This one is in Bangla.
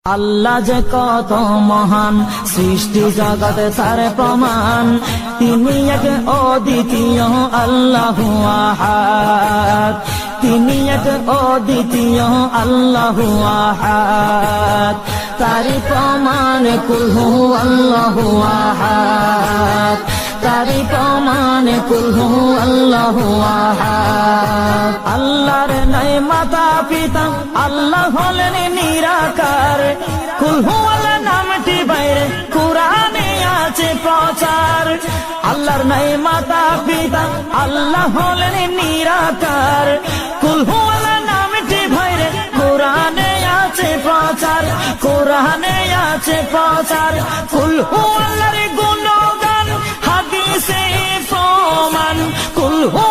আল্লাহ যে কত মহান, সৃষ্টি জগতে তার প্রমাণ। তিনি এক অদ্বিতীয় আল্লাহু আহাদ, তিনি এক অদ্বিতীয় আল্লাহু আহাদ। তারি প্রমাণ কুল হু আল্লাহু আহাদ, তারি প্রমাণ কুল হু আল্লাহু আহাদ। আল্লাহর নাই মাতা পিতা, আল্লাহ হলেন নিরাকার। কুল হু আল্লাহ নামটি বাইরে কুরআনে আছে প্রচার। আল্লাহর নাই মাতা পিতা, আল্লাহ হলেন নিরাকার। কুল হু আল্লাহ নামটি বাইরে কুরআনে আছে প্রচার, কুরআনে আছে প্রচার। কুল হু আল্লাহর গুণগান হাদিসে প্রমাণ, কুল হু